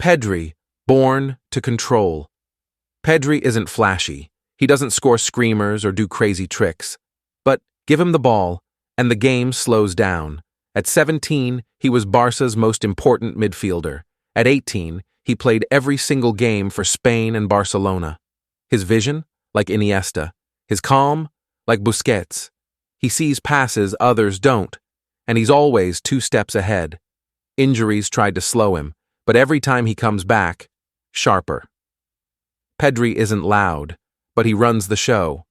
Pedri, born to control. Pedri isn't flashy. He doesn't score screamers or do crazy tricks. But give him the ball, and the game slows down. At 17, he was Barca's most important midfielder. At 18, he played every single game for Spain and Barcelona. His vision, like Iniesta. His calm, like Busquets. He sees passes others don't, and he's always 2 steps ahead. Injuries tried to slow him, but every time he comes back, sharper. Pedri isn't loud, but he runs the show.